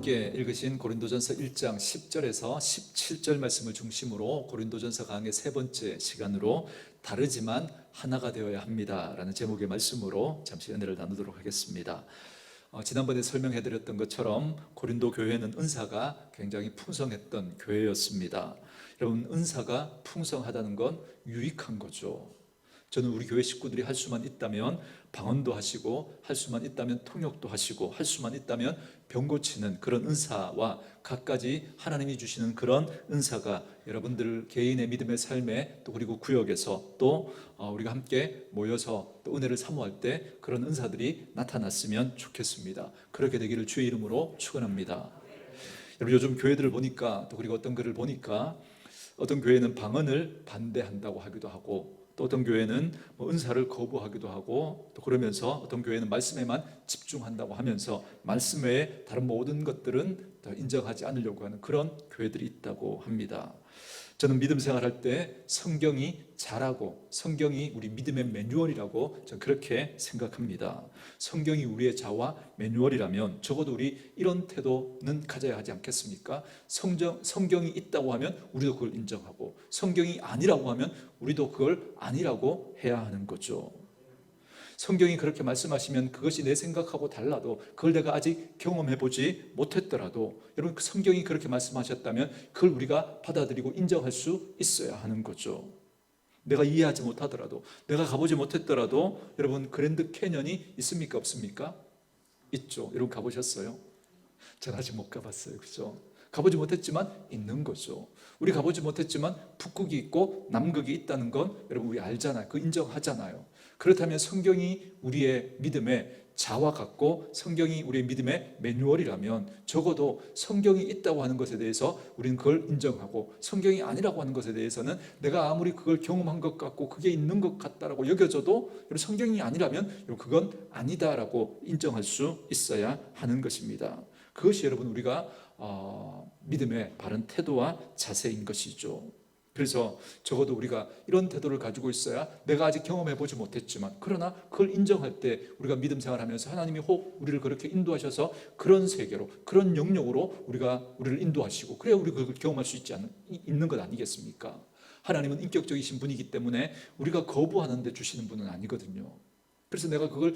함께 읽으신 고린도전서 1장 10절에서 17절 말씀을 중심으로 고린도전서 강의 세 번째 시간으로 다르지만 하나가 되어야 합니다 라는 제목의 말씀으로 잠시 은혜를 나누도록 하겠습니다. 지난번에 설명해드렸던 것처럼 고린도 교회는 은사가 굉장히 풍성했던 교회였습니다. 여러분, 은사가 풍성하다는 건 유익한 거죠. 저는 우리 교회 식구들이 할 수만 있다면 방언도 하시고, 할 수만 있다면 통역도 하시고, 할 수만 있다면 병 고치는 그런 은사와 갖가지 하나님이 주시는 그런 은사가 여러분들 개인의 믿음의 삶에 또 그리고 구역에서 또 우리가 함께 모여서 또 은혜를 사모할 때 그런 은사들이 나타났으면 좋겠습니다. 그렇게 되기를 주의 이름으로 축원합니다. 여러분, 요즘 교회들을 보니까 또 그리고 어떤 글을 보니까 어떤 교회는 방언을 반대한다고 하기도 하고, 또 어떤 교회는 은사를 거부하기도 하고, 또 그러면서 어떤 교회는 말씀에만 집중한다고 하면서 말씀 외에 다른 모든 것들은 인정하지 않으려고 하는 그런 교회들이 있다고 합니다. 저는 믿음 생활할 때 성경이 자라고, 성경이 우리 믿음의 매뉴얼이라고 저는 그렇게 생각합니다. 성경이 우리의 자와 매뉴얼이라면 적어도 우리 이런 태도는 가져야 하지 않겠습니까? 성경이 있다고 하면 우리도 그걸 인정하고, 성경이 아니라고 하면 우리도 그걸 아니라고 해야 하는 거죠. 성경이 그렇게 말씀하시면 그것이 내 생각하고 달라도, 그걸 내가 아직 경험해보지 못했더라도, 여러분, 그 성경이 그렇게 말씀하셨다면 그걸 우리가 받아들이고 인정할 수 있어야 하는 거죠. 내가 이해하지 못하더라도, 내가 가보지 못했더라도, 여러분, 그랜드 캐년이 있습니까 없습니까? 있죠. 여러분 가보셨어요? 저는 아직 못 가봤어요. 그죠? 가보지 못했지만 있는 거죠. 우리 가보지 못했지만 북극이 있고 남극이 있다는 건 여러분 우리 알잖아요. 그 인정하잖아요. 그렇다면 성경이 우리의 믿음의 자와 같고 성경이 우리의 믿음의 매뉴얼이라면 적어도 성경이 있다고 하는 것에 대해서 우리는 그걸 인정하고, 성경이 아니라고 하는 것에 대해서는 내가 아무리 그걸 경험한 것 같고 그게 있는 것 같다라고 여겨져도 성경이 아니라면 그건 아니다라고 인정할 수 있어야 하는 것입니다. 그것이 여러분 우리가 믿음의 바른 태도와 자세인 것이죠. 그래서 적어도 우리가 이런 태도를 가지고 있어야, 내가 아직 경험해보지 못했지만 그러나 그걸 인정할 때 우리가 믿음 생활하면서 하나님이 혹 우리를 그렇게 인도하셔서 그런 세계로, 그런 영역으로 우리를 인도하시고, 그래야 우리가 그걸 경험할 수 있는 것 아니겠습니까? 하나님은 인격적이신 분이기 때문에 우리가 거부하는데 주시는 분은 아니거든요. 그래서 내가 그걸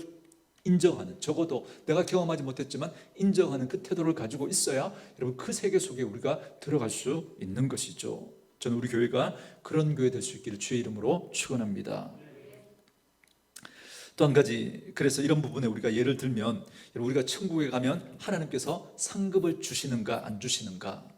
인정하는, 적어도 내가 경험하지 못했지만 인정하는 그 태도를 가지고 있어야 여러분 그 세계 속에 우리가 들어갈 수 있는 것이죠. 저는 우리 교회가 그런 교회 될 수 있기를 주의 이름으로 축원합니다. 또 한 가지, 그래서 이런 부분에 우리가 예를 들면, 우리가 천국에 가면 하나님께서 상급을 주시는가 안 주시는가,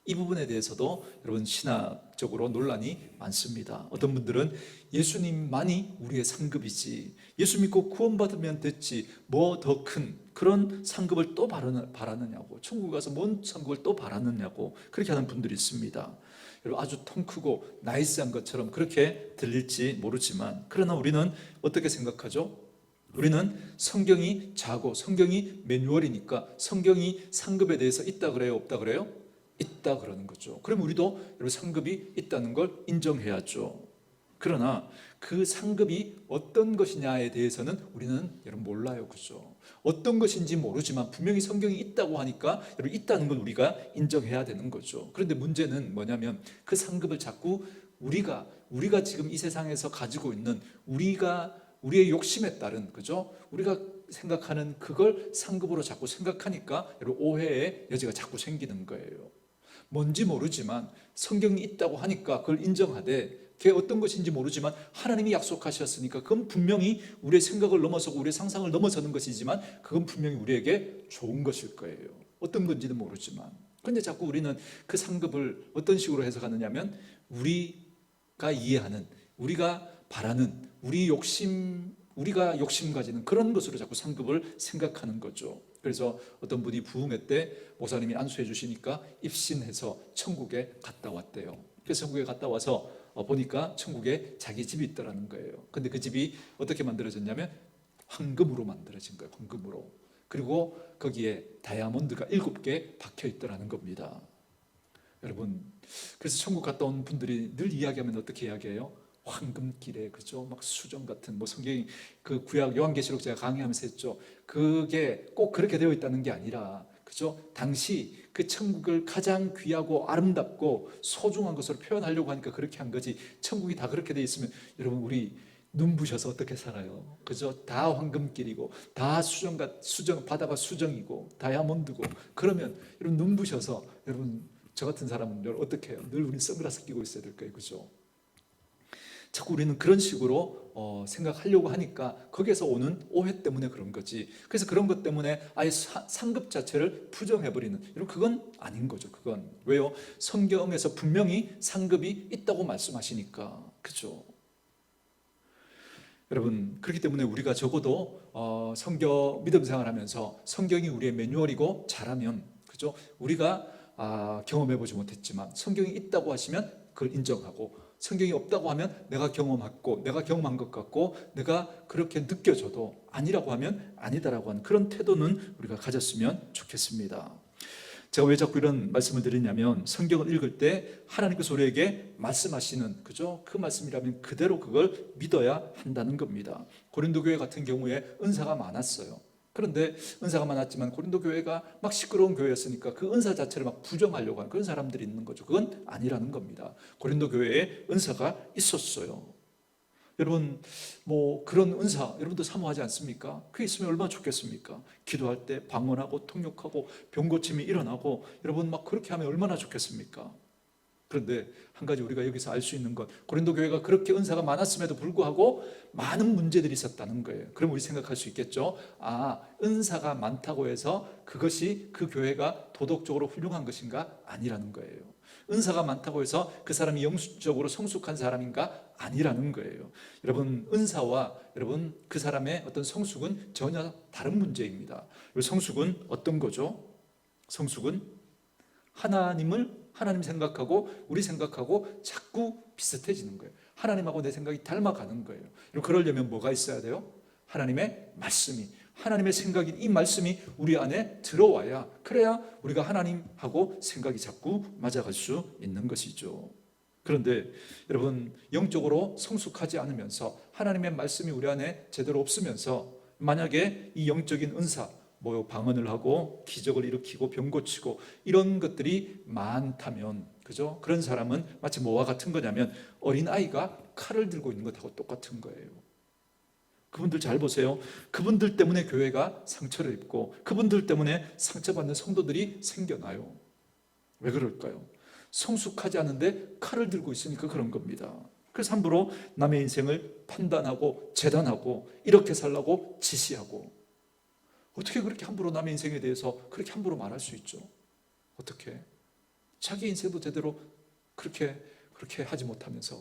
이 부분에 대해서도 여러분 신학적으로 논란이 많습니다. 어떤 분들은 예수님만이 우리의 상급이지, 예수 믿고 구원받으면 됐지, 뭐 더 큰 그런 상급을 또 바라느냐고, 천국 가서 뭔 상급을 또 바라느냐고 그렇게 하는 분들이 있습니다. 여러분, 아주 통 크고 나이스한 것처럼 그렇게 들릴지 모르지만, 그러나 우리는 어떻게 생각하죠? 우리는 성경이 자고 성경이 매뉴얼이니까 성경이 상급에 대해서 있다 그래요, 없다 그래요? 있다 그러는 거죠. 그럼 우리도 여러분 상급이 있다는 걸 인정해야죠. 그러나 그 상급이 어떤 것이냐에 대해서는 우리는 여러분 몰라요. 그죠? 어떤 것인지 모르지만 분명히 성경이 있다고 하니까 여러분 있다는 걸 우리가 인정해야 되는 거죠. 그런데 문제는 뭐냐면 그 상급을 자꾸 우리가 지금 이 세상에서 가지고 있는 우리의 욕심에 따른, 그죠? 우리가 생각하는 그걸 상급으로 자꾸 생각하니까 여러분 오해의 여지가 자꾸 생기는 거예요. 뭔지 모르지만 성경이 있다고 하니까 그걸 인정하되, 그게 어떤 것인지 모르지만 하나님이 약속하셨으니까 그건 분명히 우리의 생각을 넘어서고 우리의 상상을 넘어서는 것이지만 그건 분명히 우리에게 좋은 것일 거예요. 어떤 건지는 모르지만. 그런데 자꾸 우리는 그 상급을 어떤 식으로 해석하느냐면, 우리가 이해하는, 우리가 바라는, 우리가 욕심 가지는 그런 것으로 자꾸 상급을 생각하는 거죠. 그래서 어떤 분이 부흥회 때 목사님이 안수해 주시니까 입신해서 천국에 갔다 왔대요. 그래서 천국에 갔다 와서 보니까 천국에 자기 집이 있더라는 거예요. 근데 그 집이 어떻게 만들어졌냐면 황금으로 만들어진 거예요. 황금으로. 그리고 거기에 다이아몬드가 7개 박혀 있더라는 겁니다. 여러분, 그래서 천국 갔다 온 분들이 늘 이야기하면 어떻게 이야기해요? 황금길에, 그죠? 막 수정 같은, 성경이 그 구약 요한계시록 제가 강의하면서 했죠. 그게 꼭 그렇게 되어 있다는 게 아니라, 그죠? 당시 그 천국을 가장 귀하고 아름답고 소중한 것으로 표현하려고 하니까 그렇게 한 거지. 천국이 다 그렇게 돼 있으면 여러분 우리 눈부셔서 어떻게 살아요? 그죠? 다 황금길이고 다 수정 바다가 수정이고 다이아몬드고 그러면 여러분 눈부셔서 여러분 저 같은 사람은 여러분 어떻게 해요? 늘 우리 선글라스 끼고 있어야 될 거예요. 그죠? 자꾸 우리는 그런 식으로 생각하려고 하니까 거기에서 오는 오해 때문에 그런 거지. 그래서 그런 것 때문에 아예 상급 자체를 부정해버리는 이런 그건 아닌 거죠. 그건 왜요? 성경에서 분명히 상급이 있다고 말씀하시니까. 그죠? 여러분 그렇기 때문에 우리가 적어도 성경 믿음 생활하면서 성경이 우리의 매뉴얼이고 잘하면 그죠? 우리가 경험해보지 못했지만 성경이 있다고 하시면 그걸 인정하고 성경이 없다고 하면 내가 경험했고 내가 경험한 것 같고 내가 그렇게 느껴져도 아니라고 하면 아니다라고 하는 그런 태도는 우리가 가졌으면 좋겠습니다. 제가 왜 자꾸 이런 말씀을 드리냐면 성경을 읽을 때 하나님께서 우리에게 말씀하시는 그죠? 그 말씀이라면 그대로 그걸 믿어야 한다는 겁니다. 고린도 교회 같은 경우에 은사가 많았어요. 그런데 은사가 많았지만 고린도 교회가 막 시끄러운 교회였으니까 그 은사 자체를 막 부정하려고 하는 그런 사람들이 있는 거죠. 그건 아니라는 겁니다. 고린도 교회에 은사가 있었어요. 여러분 뭐 그런 은사 여러분도 사모하지 않습니까? 그게 있으면 얼마나 좋겠습니까? 기도할 때 방언하고 통역하고 병 고침이 일어나고 여러분 막 그렇게 하면 얼마나 좋겠습니까? 그런데 한 가지 우리가 여기서 알 수 있는 것 고린도 교회가 그렇게 은사가 많았음에도 불구하고 많은 문제들이 있었다는 거예요. 그럼 우리 생각할 수 있겠죠. 은사가 많다고 해서 그것이 그 교회가 도덕적으로 훌륭한 것인가? 아니라는 거예요. 은사가 많다고 해서 그 사람이 영적으로 성숙한 사람인가? 아니라는 거예요. 여러분 은사와 여러분 그 사람의 어떤 성숙은 전혀 다른 문제입니다. 성숙은 어떤 거죠? 성숙은 하나님 생각하고 우리 생각하고 자꾸 비슷해지는 거예요. 하나님하고 내 생각이 닮아가는 거예요. 그러려면 뭐가 있어야 돼요? 하나님의 말씀이 하나님의 생각인 이 말씀이 우리 안에 들어와야 그래야 우리가 하나님하고 생각이 자꾸 맞아갈 수 있는 것이죠. 그런데 여러분 영적으로 성숙하지 않으면서 하나님의 말씀이 우리 안에 제대로 없으면서 만약에 이 영적인 은사 방언을 하고 기적을 일으키고 병 고치고 이런 것들이 많다면 그죠? 그런 사람은 마치 뭐와 같은 거냐면 어린아이가 칼을 들고 있는 것하고 똑같은 거예요. 그분들 잘 보세요. 그분들 때문에 교회가 상처를 입고 그분들 때문에 상처받는 성도들이 생겨나요. 왜 그럴까요? 성숙하지 않은데 칼을 들고 있으니까 그런 겁니다. 그래서 함부로 남의 인생을 판단하고 재단하고 이렇게 살라고 지시하고 어떻게 그렇게 함부로 남의 인생에 대해서 그렇게 함부로 말할 수 있죠? 어떻게? 자기 인생도 제대로 그렇게 하지 못하면서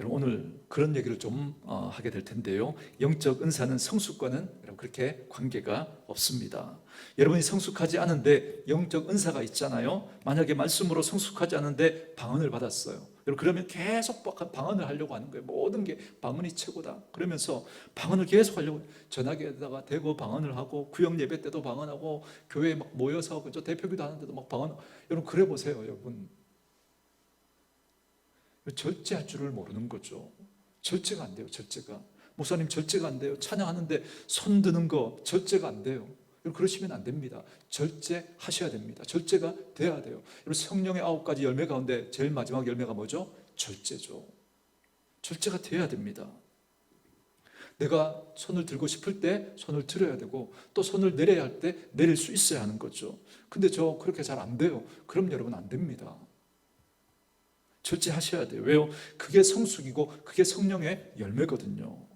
여러분 오늘 그런 얘기를 좀 하게 될 텐데요. 영적 은사는 성숙과는 그렇게 관계가 없습니다. 여러분이 성숙하지 않은데 영적 은사가 있잖아요. 만약에 말씀으로 성숙하지 않은데 방언을 받았어요. 그러면 계속 방언을 하려고 하는 거예요. 모든 게 방언이 최고다. 그러면서 방언을 계속 하려고 전화기에다가 대고 방언을 하고 구역 예배 때도 방언하고 교회에 막 모여서 그죠 대표기도 하는데도 막 방언. 여러분 그래 보세요, 여러분. 절제할 줄을 모르는 거죠. 절제가 안 돼요. 절제가. 목사님 절제가 안 돼요. 찬양하는데 손 드는 거 절제가 안 돼요. 그러시면 안 됩니다. 절제하셔야 됩니다. 절제가 돼야 돼요. 성령의 9가지 열매 가운데 제일 마지막 열매가 뭐죠? 절제죠. 절제가 돼야 됩니다. 내가 손을 들고 싶을 때 손을 들어야 되고 또 손을 내려야 할 때 내릴 수 있어야 하는 거죠. 근데 저 그렇게 잘 안 돼요. 그럼 여러분 안 됩니다. 절제하셔야 돼요. 왜요? 그게 성숙이고 그게 성령의 열매거든요.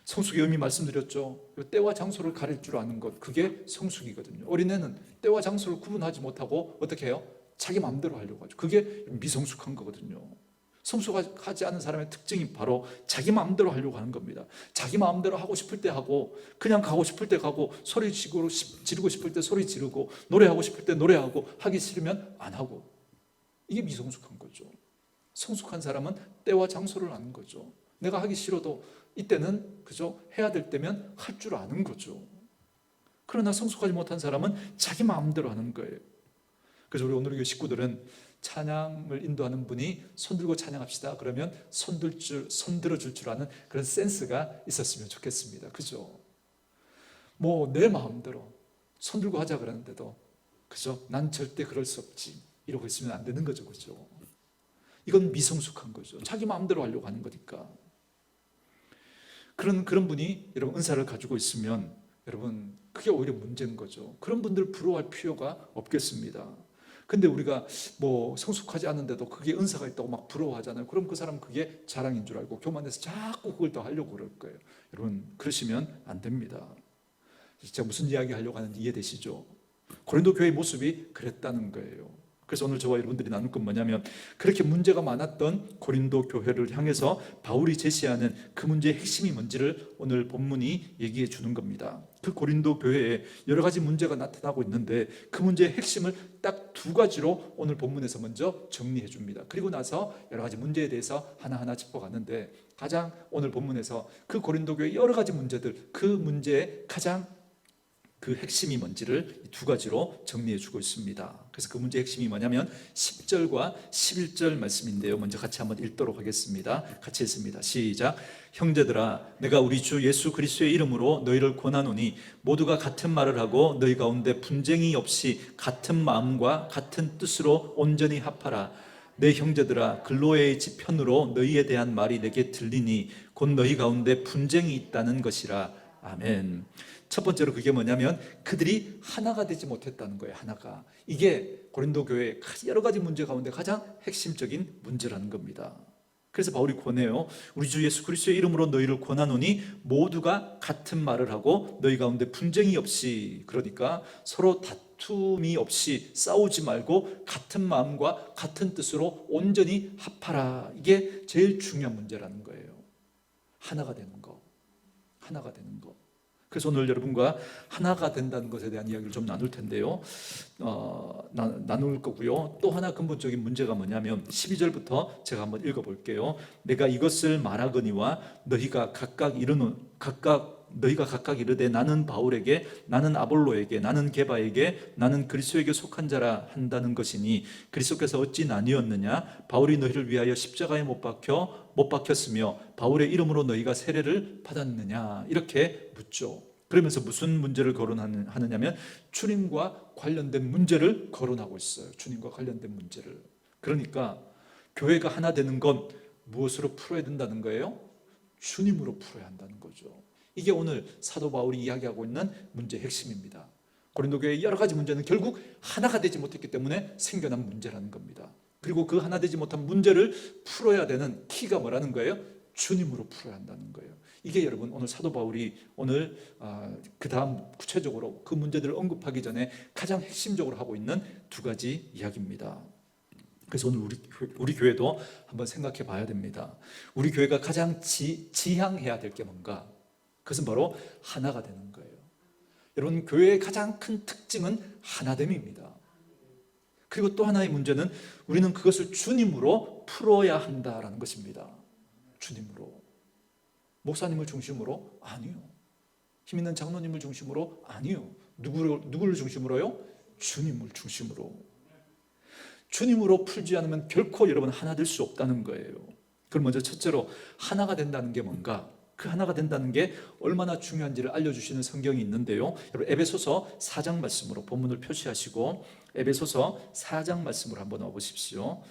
성숙의 의미 말씀드렸죠. 때와 장소를 가릴 줄 아는 것, 그게 성숙이거든요. 어린애는 때와 장소를 구분하지 못하고 어떻게 해요? 자기 마음대로 하려고 하죠. 그게 미성숙한 거거든요. 성숙하지 않은 사람의 특징이 바로 자기 마음대로 하려고 하는 겁니다. 자기 마음대로 하고 싶을 때 하고 그냥 가고 싶을 때 가고 소리 지르고 싶을 때 소리 지르고 노래하고 싶을 때 노래하고 하기 싫으면 안 하고 이게 미성숙한 거죠. 성숙한 사람은 때와 장소를 아는 거죠. 내가 하기 싫어도 이때는 그죠? 해야 될 때면 할 줄 아는 거죠. 그러나 성숙하지 못한 사람은 자기 마음대로 하는 거예요. 그래서 우리 오늘 교회 식구들은 찬양을 인도하는 분이 손 들고 찬양합시다. 그러면 손 들어줄 줄 아는 그런 센스가 있었으면 좋겠습니다. 그죠? 뭐 내 마음대로 손 들고 하자 그러는데도 그죠? 난 절대 그럴 수 없지 이러고 있으면 안 되는 거죠, 그죠? 이건 미성숙한 거죠. 자기 마음대로 하려고 하는 거니까. 그런 분이 여러분 은사를 가지고 있으면 여러분 그게 오히려 문제인 거죠. 그런 분들 부러워할 필요가 없겠습니다. 근데 우리가 뭐 성숙하지 않은데도 그게 은사가 있다고 막 부러워하잖아요. 그럼 그 사람은 그게 자랑인 줄 알고 교만해서 자꾸 그걸 더 하려고 그럴 거예요. 여러분 그러시면 안 됩니다. 제가 무슨 이야기 하려고 하는지 이해되시죠? 고린도 교회의 모습이 그랬다는 거예요. 그래서 오늘 저와 여러분들이 나눌 건 뭐냐면 그렇게 문제가 많았던 고린도 교회를 향해서 바울이 제시하는 그 문제의 핵심이 뭔지를 오늘 본문이 얘기해 주는 겁니다. 그 고린도 교회에 여러 가지 문제가 나타나고 있는데 그 문제의 핵심을 딱 두 가지로 오늘 본문에서 먼저 정리해 줍니다. 그리고 나서 여러 가지 문제에 대해서 하나하나 짚어가는데 가장 오늘 본문에서 그 고린도 교회의 여러 가지 문제들 그 문제의 가장 그 핵심이 뭔지를 두 가지로 정리해 주고 있습니다. 그래서 그 문제의 핵심이 뭐냐면 10절과 11절 말씀인데요. 먼저 같이 한번 읽도록 하겠습니다. 같이 읽습니다. 시작. 형제들아 내가 우리 주 예수 그리스도의 이름으로 너희를 권하노니 모두가 같은 말을 하고 너희 가운데 분쟁이 없이 같은 마음과 같은 뜻으로 온전히 합하라. 내 형제들아 글로에의 지편으로 너희에 대한 말이 내게 들리니 곧 너희 가운데 분쟁이 있다는 것이라. 아멘. 첫 번째로 그게 뭐냐면 그들이 하나가 되지 못했다는 거예요. 하나가. 이게 고린도 교회의 여러 가지 문제 가운데 가장 핵심적인 문제라는 겁니다. 그래서 바울이 권해요. 우리 주 예수 그리스도의 이름으로 너희를 권하노니 모두가 같은 말을 하고 너희 가운데 분쟁이 없이, 그러니까 서로 다툼이 없이 싸우지 말고 같은 마음과 같은 뜻으로 온전히 합하라. 이게 제일 중요한 문제라는 거예요. 하나가 되는 거. 하나가 되는 거. 그래서 오늘 여러분과 하나가 된다는 것에 대한 이야기를 좀 나눌 텐데요. 나눌 거고요. 또 하나 근본적인 문제가 뭐냐면 12절부터 제가 한번 읽어볼게요. 내가 이것을 말하거니와 너희가 각각 이르되 나는 바울에게, 나는 아볼로에게, 나는 게바에게, 나는 그리스도에게 속한 자라 한다는 것이니 그리스도께서 어찌 나뉘었느냐? 바울이 너희를 위하여 십자가에 못 박혔으며 바울의 이름으로 너희가 세례를 받았느냐? 이렇게 묻죠. 그러면서 무슨 문제를 거론하느냐면 주님과 관련된 문제를 거론하고 있어요. 주님과 관련된 문제를. 그러니까 교회가 하나 되는 건 무엇으로 풀어야 된다는 거예요? 주님으로 풀어야 한다는 거죠. 이게 오늘 사도 바울이 이야기하고 있는 문제의 핵심입니다. 고린도 교회의 여러 가지 문제는 결국 하나가 되지 못했기 때문에 생겨난 문제라는 겁니다. 그리고 그 하나 되지 못한 문제를 풀어야 되는 키가 뭐라는 거예요? 주님으로 풀어야 한다는 거예요. 이게 여러분 오늘 사도 바울이 오늘 그 다음 구체적으로 그 문제들을 언급하기 전에 가장 핵심적으로 하고 있는 두 가지 이야기입니다. 그래서 오늘 우리 교회도 한번 생각해 봐야 됩니다. 우리 교회가 가장 지향해야 될 게 뭔가? 그것은 바로 하나가 되는 거예요. 여러분 교회의 가장 큰 특징은 하나됨입니다. 그리고 또 하나의 문제는 우리는 그것을 주님으로 풀어야 한다라는 것입니다. 주님으로. 목사님을 중심으로? 아니요. 힘 있는 장로님을 중심으로? 아니요. 누구를 중심으로요? 주님을 중심으로. 주님으로 풀지 않으면 결코 여러분 하나 될 수 없다는 거예요. 그럼 먼저 첫째로 하나가 된다는 게 뭔가? 그 하나가 된다는 게 얼마나 중요한지를 알려주시는 성경이 있는데요. 여러분 에베소서 4장 말씀으로 본문을 표시하시고 에베소서 4장 말씀으로 한번 와보십시오.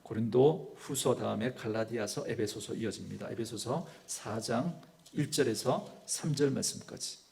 고린도 후서 다음에 갈라디아서, 에베소서 이어집니다. 에베소서 4장 1절에서 3절 말씀까지.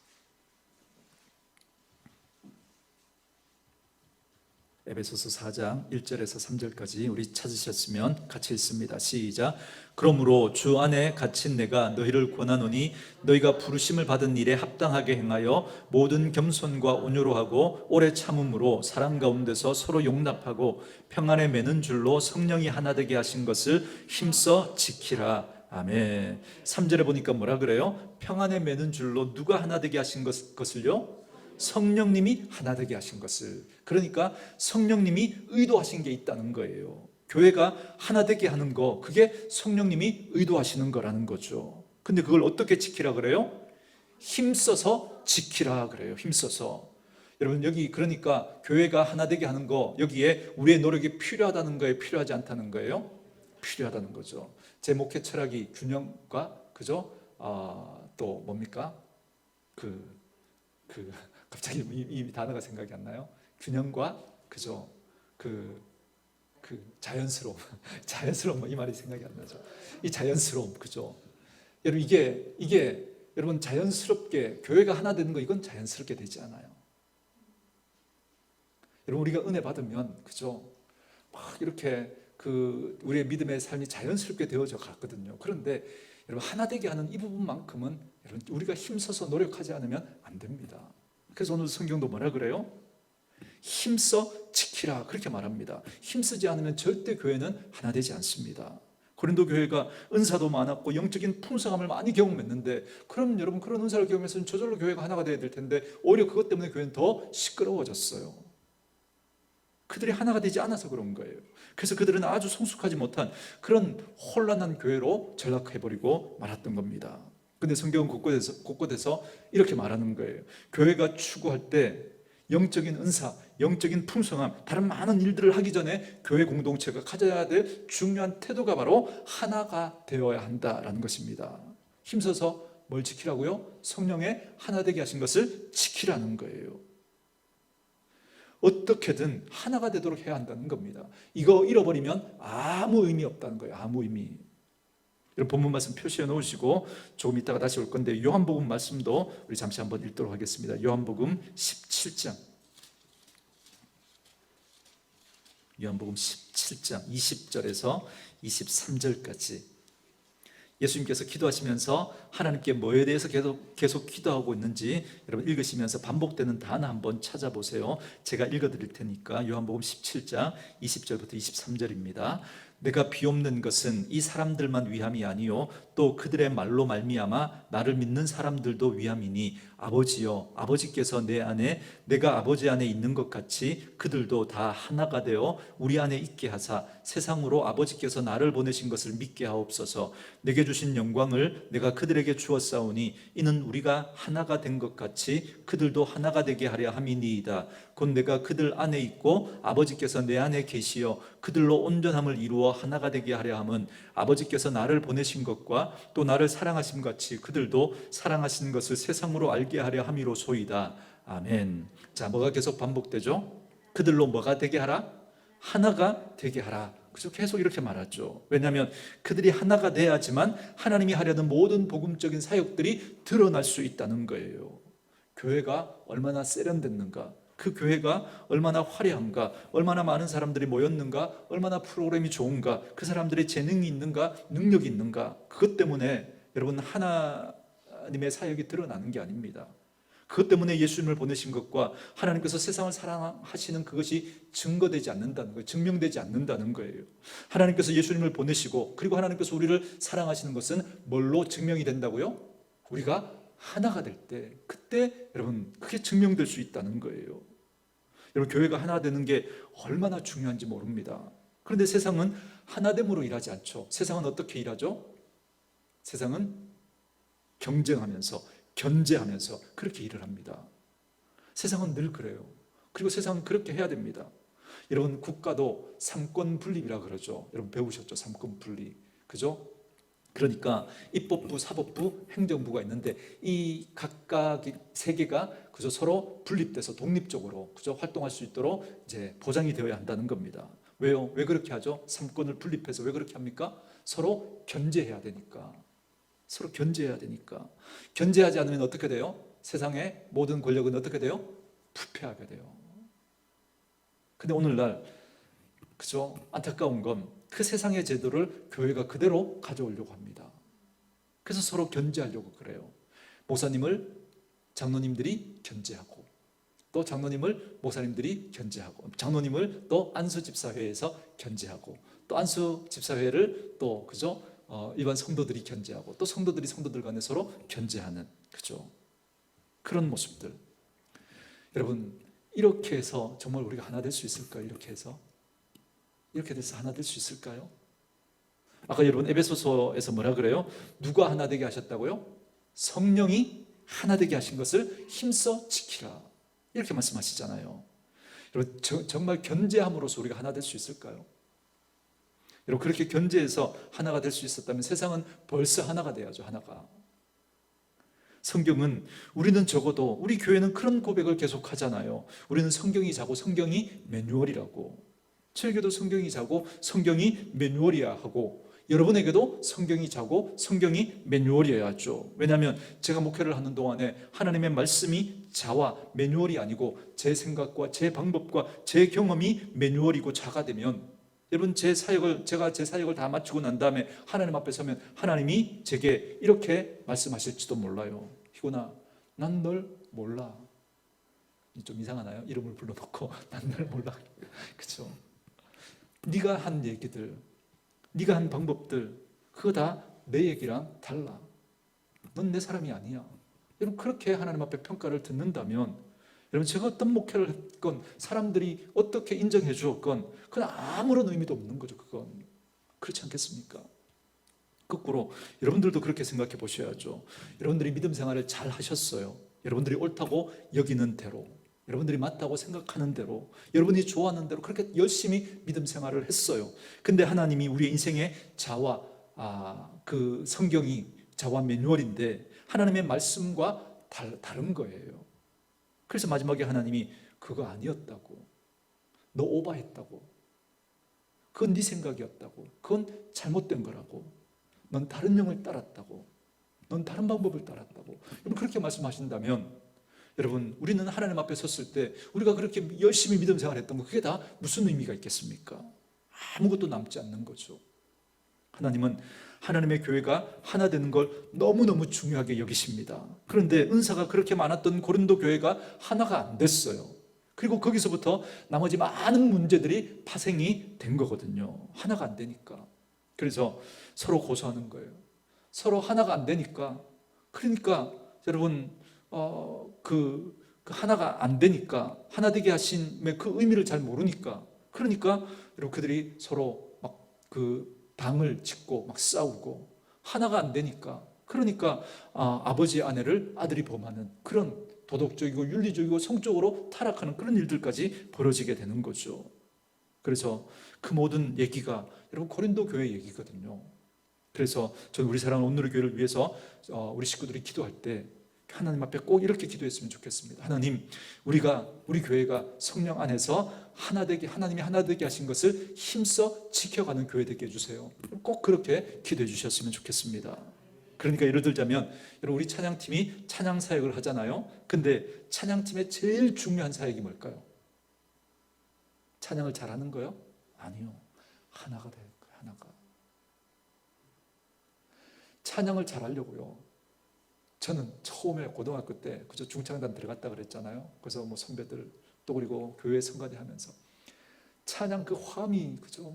에베소서 4장 1절에서 3절까지 우리 찾으셨으면 같이 읽습니다. 시작. 그러므로 주 안에 갇힌 내가 너희를 권하노니 너희가 부르심을 받은 일에 합당하게 행하여 모든 겸손과 온유로 하고 오래 참음으로 사랑 가운데서 서로 용납하고 평안에 매는 줄로 성령이 하나 되게 하신 것을 힘써 지키라. 아멘. 3절에 보니까 뭐라 그래요? 평안에 매는 줄로 누가 하나 되게 하신 것을요? 성령님이 하나 되게 하신 것을. 그러니까 성령님이 의도하신 게 있다는 거예요. 교회가 하나 되게 하는 거, 그게 성령님이 의도하시는 거라는 거죠. 근데 그걸 어떻게 지키라 그래요? 힘써서 지키라 그래요. 힘써서. 여러분 여기 그러니까 교회가 하나 되게 하는 거, 여기에 우리의 노력이 필요하다는 거예요? 필요하지 않다는 거예요? 필요하다는 거죠. 제 목회 철학이 균형과, 그죠? 또 뭡니까? 그 갑자기 이 단어가 생각이 안 나요. 균형과 그죠? 그 자연스러움, 자연스러움 이 말이 생각이 안 나죠. 이 자연스러움 그죠? 여러분 이게 여러분 자연스럽게 교회가 하나 되는 거 이건 자연스럽게 되지 않아요. 여러분 우리가 은혜 받으면 그죠? 막 이렇게 우리의 믿음의 삶이 자연스럽게 되어져 갔거든요. 그런데 여러분 하나 되게 하는 이 부분만큼은 여러분 우리가 힘써서 노력하지 않으면 안 됩니다. 그래서 오늘 성경도 뭐라 그래요? 힘써 지키라 그렇게 말합니다. 힘쓰지 않으면 절대 교회는 하나 되지 않습니다. 고린도 교회가 은사도 많았고 영적인 풍성함을 많이 경험했는데 그럼 여러분 그런 은사를 경험해서는 저절로 교회가 하나가 되어야 될 텐데 오히려 그것 때문에 교회는 더 시끄러워졌어요. 그들이 하나가 되지 않아서 그런 거예요. 그래서 그들은 아주 성숙하지 못한 그런 혼란한 교회로 전락해버리고 말았던 겁니다. 근데 성경은 곳곳에서 이렇게 말하는 거예요. 교회가 추구할 때 영적인 은사, 영적인 풍성함, 다른 많은 일들을 하기 전에 교회 공동체가 가져야 될 중요한 태도가 바로 하나가 되어야 한다라는 것입니다. 힘써서 뭘 지키라고요? 성령의 하나 되게 하신 것을 지키라는 거예요. 어떻게든 하나가 되도록 해야 한다는 겁니다. 이거 잃어버리면 아무 의미 없다는 거예요. 아무 의미. 여러분 본문 말씀 표시해 놓으시고 조금 이따가 다시 올 건데 요한복음 말씀도 우리 잠시 한번 읽도록 하겠습니다. 요한복음 17장 요한복음 17장 20절에서 23절까지 예수님께서 기도하시면서 하나님께 뭐에 대해서 계속 기도하고 있는지 여러분 읽으시면서 반복되는 단어 한번 찾아보세요. 제가 읽어드릴 테니까 요한복음 17장 20절부터 23절입니다. 내가 비옵는 것은 이 사람들만 위함이 아니요 또 그들의 말로 말미암아 나를 믿는 사람들도 위함이니 아버지여 아버지께서 내 안에 내가 아버지 안에 있는 것 같이 그들도 다 하나가 되어 우리 안에 있게 하사 세상으로 아버지께서 나를 보내신 것을 믿게 하옵소서. 내게 주신 영광을 내가 그들에게 주었사오니 이는 우리가 하나가 된 것 같이 그들도 하나가 되게 하려 함이니이다. 곧 내가 그들 안에 있고 아버지께서 내 안에 계시어 그들로 온전함을 이루어 하나가 되게 하려 함은 아버지께서 나를 보내신 것과 또 나를 사랑하심 같이 그들도 사랑하신 것을 세상으로 알게 하려 함이로소이다. 아멘. 자, 뭐가 계속 반복되죠? 그들로 뭐가 되게 하라? 하나가 되게 하라. 그래서 계속 이렇게 말하죠. 왜냐하면 그들이 하나가 돼야지만 하나님이 하려는 모든 복음적인 사역들이 드러날 수 있다는 거예요. 교회가 얼마나 세련됐는가, 그 교회가 얼마나 화려한가, 얼마나 많은 사람들이 모였는가, 얼마나 프로그램이 좋은가, 그 사람들의 재능이 있는가, 능력이 있는가, 그것 때문에 여러분 하나님의 사역이 드러나는 게 아닙니다. 그것 때문에 예수님을 보내신 것과 하나님께서 세상을 사랑하시는 그것이 증거되지 않는다는 거예요. 증명되지 않는다는 거예요. 하나님께서 예수님을 보내시고 그리고 하나님께서 우리를 사랑하시는 것은 뭘로 증명이 된다고요? 우리가 하나가 될 때, 그때 여러분 그게 증명될 수 있다는 거예요. 여러분 교회가 하나 되는 게 얼마나 중요한지 모릅니다. 그런데 세상은 하나됨으로 일하지 않죠. 세상은 어떻게 일하죠? 세상은 경쟁하면서 견제하면서 그렇게 일을 합니다. 세상은 늘 그래요. 그리고 세상은 그렇게 해야 됩니다. 여러분 국가도 삼권 분립이라 그러죠. 여러분 배우셨죠? 삼권 분립. 그죠? 그러니까 입법부, 사법부, 행정부가 있는데 이 각각 세 개가 그저 서로 분립돼서 독립적으로 그저 활동할 수 있도록 이제 보장이 되어야 한다는 겁니다. 왜요? 왜 그렇게 하죠? 삼권을 분립해서 왜 그렇게 합니까? 서로 견제해야 되니까. 서로 견제해야 되니까. 견제하지 않으면 어떻게 돼요? 세상의 모든 권력은 어떻게 돼요? 부패하게 돼요. 근데 오늘날 그죠? 안타까운 건 그 세상의 제도를 교회가 그대로 가져오려고 합니다. 그래서 서로 견제하려고 그래요. 목사님을 장로님들이 견제하고 또 장로님을 목사님들이 견제하고 장로님을 또 안수집사회에서 견제하고 또 안수집사회를 또 그죠? 일반 성도들이 견제하고 또 성도들이 성도들 간에 서로 견제하는 그죠? 그런 모습들. 여러분 이렇게 해서 정말 우리가 하나 될 수 있을까요? 이렇게 해서 하나 될 수 있을까요? 아까 여러분 에베소서에서 뭐라 그래요? 누가 하나 되게 하셨다고요? 성령이 하나 되게 하신 것을 힘써 지키라 이렇게 말씀하시잖아요. 여러분 정말 견제함으로써 우리가 하나 될 수 있을까요? 여러분 그렇게 견제해서 하나가 될 수 있었다면 세상은 벌써 하나가 돼야죠. 하나가 성경은 우리는 적어도 우리 교회는 그런 고백을 계속 하잖아요. 우리는 성경이 자고 성경이 매뉴얼이라고. 저에게도 성경이 자고 성경이 매뉴얼이야 하고, 여러분에게도 성경이 자고 성경이 매뉴얼이어야죠. 왜냐하면 제가 목회를 하는 동안에 하나님의 말씀이 자와 매뉴얼이 아니고 제 생각과 제 방법과 제 경험이 매뉴얼이고 자가 되면, 여러분 제가 제 사역을 다 마치고 난 다음에 하나님 앞에 서면 하나님이 제게 이렇게 말씀하실지도 몰라요. 희곤아, 난 널 몰라. 좀 이상하나요? 이름을 불러놓고 난 널 몰라. 그렇죠? 네가 한 얘기들, 네가 한 방법들, 그거 다 내 얘기랑 달라. 넌 내 사람이 아니야. 여러분, 그렇게 하나님 앞에 평가를 듣는다면, 여러분, 제가 어떤 목회를 했건 사람들이 어떻게 인정해 주었건 그건 아무런 의미도 없는 거죠. 그건 그렇지 않겠습니까? 거꾸로 여러분들도 그렇게 생각해 보셔야죠. 여러분들이 믿음 생활을 잘 하셨어요. 여러분들이 옳다고 여기는 대로, 여러분들이 맞다고 생각하는 대로, 여러분이 좋아하는 대로 그렇게 열심히 믿음 생활을 했어요. 근데 하나님이 우리의 인생의 자와 그 성경이 자와 매뉴얼인데 하나님의 말씀과 다른 거예요. 그래서 마지막에 하나님이 그거 아니었다고, 너 오바했다고, 그건 네 생각이었다고, 그건 잘못된 거라고, 넌 다른 영을 따랐다고, 넌 다른 방법을 따랐다고, 여러분 그렇게 말씀하신다면, 여러분 우리는 하나님 앞에 섰을 때 우리가 그렇게 열심히 믿음 생활했던 거, 그게 다 무슨 의미가 있겠습니까? 아무것도 남지 않는 거죠. 하나님은 하나님의 교회가 하나 되는 걸 너무너무 중요하게 여기십니다. 그런데 은사가 그렇게 많았던 고린도 교회가 하나가 안 됐어요. 그리고 거기서부터 나머지 많은 문제들이 파생이 된 거거든요. 하나가 안 되니까. 그래서 서로 고소하는 거예요. 서로 하나가 안 되니까. 그러니까 여러분 그 하나가 안 되니까, 하나 되게 하신 그 의미를 잘 모르니까, 그러니까 여러분 그들이 서로 막 그 방을 짓고 막 싸우고, 하나가 안 되니까, 그러니까 아버지의 아내를 아들이 범하는 그런 도덕적이고 윤리적이고 성적으로 타락하는 그런 일들까지 벌어지게 되는 거죠. 그래서 그 모든 얘기가 여러분 고린도 교회 얘기거든요. 그래서 저는 우리 사랑하는 온누리 교회를 위해서 우리 식구들이 기도할 때 하나님 앞에 꼭 이렇게 기도했으면 좋겠습니다. 하나님, 우리 교회가 성령 안에서 하나 되게, 하나님이 하나 되게 하신 것을 힘써 지켜가는 교회 되게 해주세요. 꼭 그렇게 기도해 주셨으면 좋겠습니다. 그러니까 예를 들자면, 여러분 우리 찬양팀이 찬양 사역을 하잖아요. 근데 찬양팀의 제일 중요한 사역이 뭘까요? 찬양을 잘하는 거요? 아니요. 하나가 될 거예요. 하나가. 찬양을 잘하려고요, 저는 처음에 고등학교 때 그저 중창단 들어갔다 그랬잖아요. 그래서 뭐 선배들 또 그리고 교회 성가대 하면서 찬양 그 화음이 그저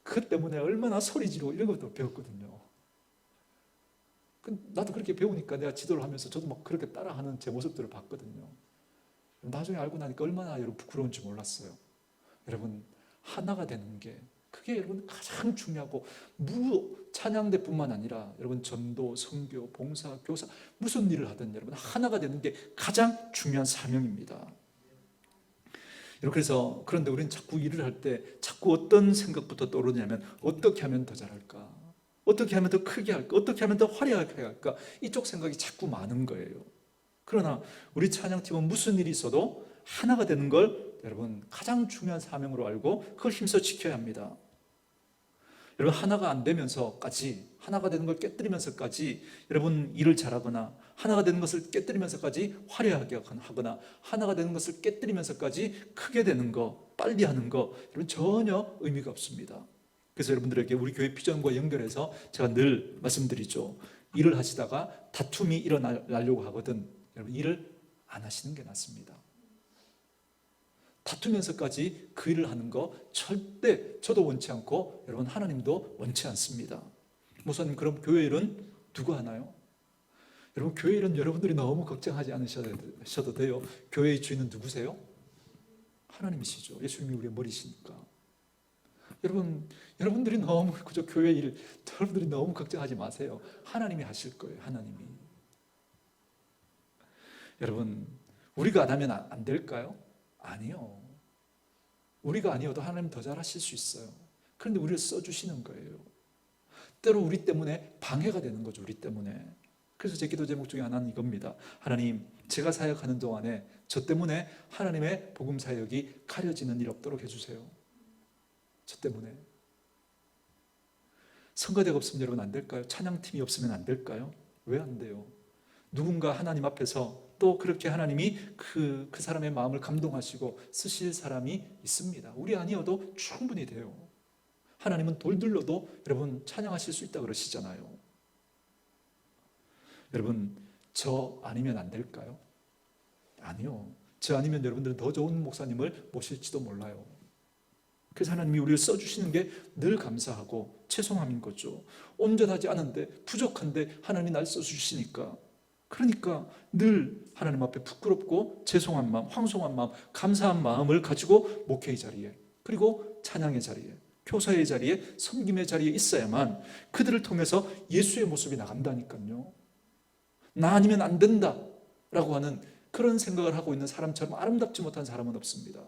그 때문에 얼마나 소리 지르고 이런 것도 배웠거든요. 나도 그렇게 배우니까 내가 지도를 하면서 저도 막 그렇게 따라하는 제 모습들을 봤거든요. 나중에 알고 나니까 얼마나 여러분 부끄러운지 몰랐어요. 여러분 하나가 되는 게 그게 여러분 가장 중요하고, 찬양대뿐만 아니라 여러분 전도, 선교, 봉사, 교사 무슨 일을 하든 여러분 하나가 되는 게 가장 중요한 사명입니다. 여러분 그래서 그런데 우리는 자꾸 일을 할 때 자꾸 어떤 생각부터 떠오르냐면, 어떻게 하면 더 잘할까? 어떻게 하면 더 크게 할까? 어떻게 하면 더 화려하게 할까? 이쪽 생각이 자꾸 많은 거예요. 그러나 우리 찬양팀은 무슨 일이 있어도 하나가 되는 걸 여러분 가장 중요한 사명으로 알고 그걸 힘써 지켜야 합니다. 여러분 하나가 안 되면서까지, 하나가 되는 걸 깨뜨리면서까지 여러분 일을 잘하거나, 하나가 되는 것을 깨뜨리면서까지 화려하게 하거나, 하나가 되는 것을 깨뜨리면서까지 크게 되는 거, 빨리 하는 거, 여러분 전혀 의미가 없습니다. 그래서 여러분들에게 우리 교회 비전과 연결해서 제가 늘 말씀드리죠. 일을 하시다가 다툼이 일어나려고 하거든 여러분 일을 안 하시는 게 낫습니다. 다투면서까지 그 일을 하는 거 절대 저도 원치 않고 여러분 하나님도 원치 않습니다. 목사님, 그럼 교회 일은 누가 하나요? 여러분 교회 일은 여러분들이 너무 걱정하지 않으셔도 돼요. 교회의 주인은 누구세요? 하나님이시죠. 예수님이 우리의 머리시니까. 여러분들이 너무 그저 교회 일 여러분들이 너무 걱정하지 마세요. 하나님이 하실 거예요. 하나님이. 여러분 우리가 안 하면 안 될까요? 아니요. 우리가 아니어도 하나님 더 잘하실 수 있어요. 그런데 우리를 써주시는 거예요. 때로 우리 때문에 방해가 되는 거죠. 우리 때문에. 그래서 제 기도 제목 중에 하나는 이겁니다. 하나님, 제가 사역하는 동안에 저 때문에 하나님의 복음 사역이 가려지는 일 없도록 해주세요. 저 때문에. 성가대가 없으면 여러분 안 될까요? 찬양팀이 없으면 안 될까요? 왜 안 돼요? 누군가 하나님 앞에서 또 그렇게 하나님이 그 사람의 마음을 감동하시고 쓰실 사람이 있습니다. 우리 아니어도 충분히 돼요. 하나님은 돌들로도 여러분 찬양하실 수 있다고 그러시잖아요. 여러분, 저 아니면 안 될까요? 아니요. 저 아니면 여러분들은 더 좋은 목사님을 모실지도 몰라요. 그래서 하나님이 우리를 써주시는 게 늘 감사하고 죄송함인 거죠. 온전하지 않은데, 부족한데 하나님이 날 써주시니까. 그러니까 늘 하나님 앞에 부끄럽고 죄송한 마음, 황송한 마음, 감사한 마음을 가지고 목회의 자리에, 그리고 찬양의 자리에, 교사의 자리에, 섬김의 자리에 있어야만 그들을 통해서 예수의 모습이 나간다니까요. 나 아니면 안 된다라고 하는 그런 생각을 하고 있는 사람처럼 아름답지 못한 사람은 없습니다.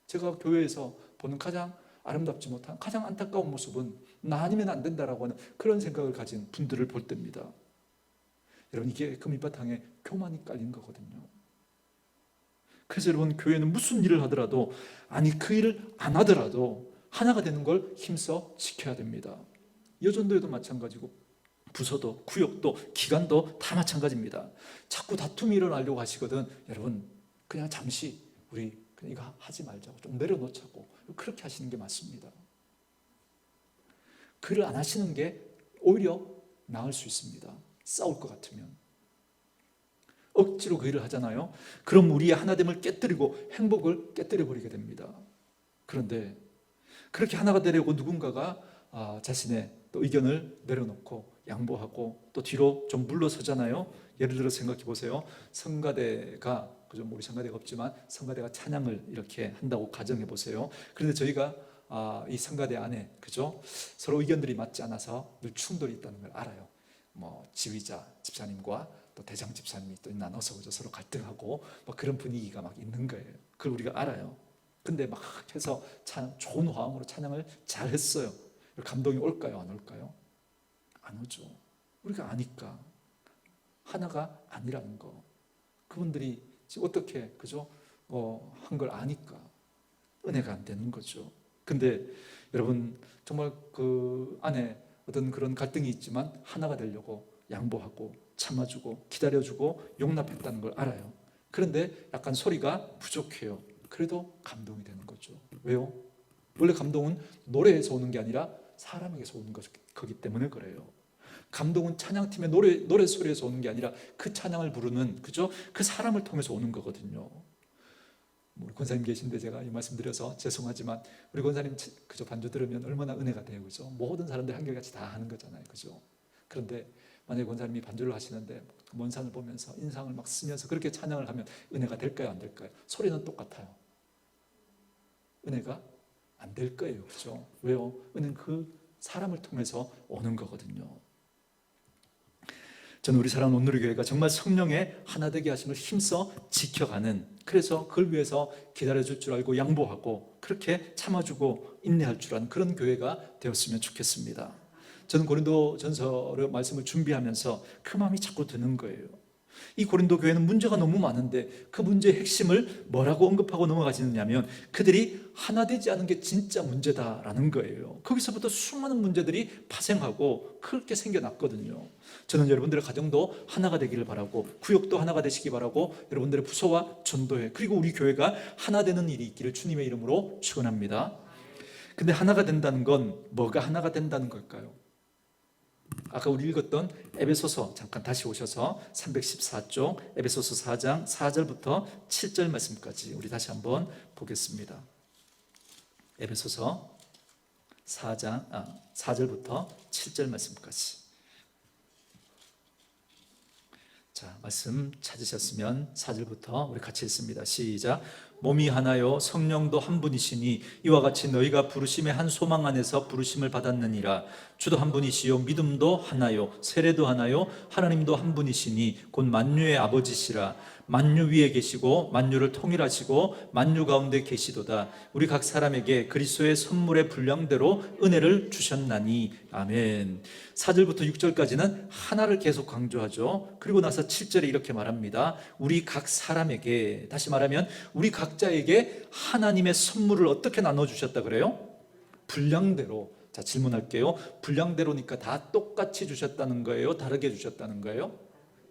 제가 교회에서 보는 가장 아름답지 못한, 가장 안타까운 모습은 나 아니면 안 된다라고 하는 그런 생각을 가진 분들을 볼 때입니다. 여러분, 이게 그 밑바탕에 교만이 깔린 거거든요. 그래서 여러분, 교회는 무슨 일을 하더라도, 아니 그 일을 안 하더라도 하나가 되는 걸 힘써 지켜야 됩니다. 여전도에도 마찬가지고, 부서도, 구역도, 기관도 다 마찬가지입니다. 자꾸 다툼이 일어나려고 하시거든. 여러분, 그냥 잠시 우리 그냥 이거 하지 말자고, 좀 내려놓자고, 그렇게 하시는 게 맞습니다. 그를 안 하시는 게 오히려 나을 수 있습니다. 싸울 것 같으면. 억지로 그 일을 하잖아요. 그럼 우리의 하나됨을 깨뜨리고 행복을 깨뜨려 버리게 됩니다. 그런데 그렇게 하나가 되려고 누군가가 자신의 또 의견을 내려놓고 양보하고 또 뒤로 좀 물러서잖아요. 예를 들어 생각해 보세요. 성가대가, 그죠? 우리 성가대가 없지만 성가대가 찬양을 이렇게 한다고 가정해 보세요. 그런데 저희가 이 성가대 안에, 그죠? 서로 의견들이 맞지 않아서 늘 충돌이 있다는 걸 알아요. 뭐 지휘자 집사님과 또 대장 집사님이 또 나눠서, 그죠? 서로 갈등하고 뭐 그런 분위기가 막 있는 거예요. 그걸 우리가 알아요. 근데 막 해서 좋은 화음으로 찬양을 잘 했어요. 감동이 올까요? 안 올까요? 안 오죠. 우리가 아니까. 하나가 아니라는 거. 그분들이 어떻게, 그죠? 한 걸 아니까 은혜가 안 되는 거죠. 근데 여러분, 정말 그 안에 어떤 그런 갈등이 있지만 하나가 되려고 양보하고 참아주고 기다려주고 용납했다는 걸 알아요. 그런데 약간 소리가 부족해요. 그래도 감동이 되는 거죠. 왜요? 원래 감동은 노래에서 오는 게 아니라 사람에게서 오는 거기 때문에 그래요. 감동은 찬양팀의 노래 소리에서 오는 게 아니라 그 찬양을 부르는, 그죠? 그 사람을 통해서 오는 거거든요. 우리 권사님 계신데 제가 이 말씀 드려서 죄송하지만, 우리 권사님 그죠? 반주 들으면 얼마나 은혜가 돼요, 그죠? 모든 사람들 한결같이 다 하는 거잖아요, 그죠? 그런데 만약에 권사님이 반주를 하시는데 먼 산을 보면서 인상을 막 쓰면서 그렇게 찬양을 하면 은혜가 될까요, 안 될까요? 소리는 똑같아요. 은혜가 안 될 거예요, 그죠? 왜요? 은혜는 그 사람을 통해서 오는 거거든요. 저는 우리 사랑하는 온누리교회가 정말 성령의 하나 되게 하심을 힘써 지켜가는, 그래서 그걸 위해서 기다려줄 줄 알고 양보하고 그렇게 참아주고 인내할 줄 아는 그런 교회가 되었으면 좋겠습니다. 저는 고린도전서의 말씀을 준비하면서 그 마음이 자꾸 드는 거예요. 이 고린도 교회는 문제가 너무 많은데 그 문제의 핵심을 뭐라고 언급하고 넘어가시느냐면, 그들이 하나 되지 않은 게 진짜 문제다라는 거예요. 거기서부터 수많은 문제들이 파생하고 그렇게 생겨났거든요. 저는 여러분들의 가정도 하나가 되기를 바라고, 구역도 하나가 되시기 바라고, 여러분들의 부서와 전도회, 그리고 우리 교회가 하나 되는 일이 있기를 주님의 이름으로 축원합니다. 근데 하나가 된다는 건 뭐가 하나가 된다는 걸까요? 아까 우리 읽었던 에베소서 잠깐 다시 오셔서 314쪽 에베소서 4장 4절부터 7절 말씀까지 우리 다시 한번 보겠습니다. 에베소서 4장 4절부터 7절 말씀까지. 자, 말씀 찾으셨으면 4절부터 우리 같이 읽습니다. 시작. 몸이 하나요 성령도 한 분이시니 이와 같이 너희가 부르심의 한 소망 안에서 부르심을 받았느니라. 주도 한 분이시요 믿음도 하나요 세례도 하나요 하나님도 한 분이시니 곧 만유의 아버지시라. 만유 위에 계시고 만유를 통일하시고 만유 가운데 계시도다. 우리 각 사람에게 그리스도의 선물의 분량대로 은혜를 주셨나니. 아멘. 4절부터 6절까지는 하나를 계속 강조하죠. 그리고 나서 7절에 이렇게 말합니다. 우리 각 사람에게, 다시 말하면 우리 각자에게 하나님의 선물을 어떻게 나눠주셨다 그래요? 분량대로. 자, 질문할게요. 분량대로니까 다 똑같이 주셨다는 거예요? 다르게 주셨다는 거예요?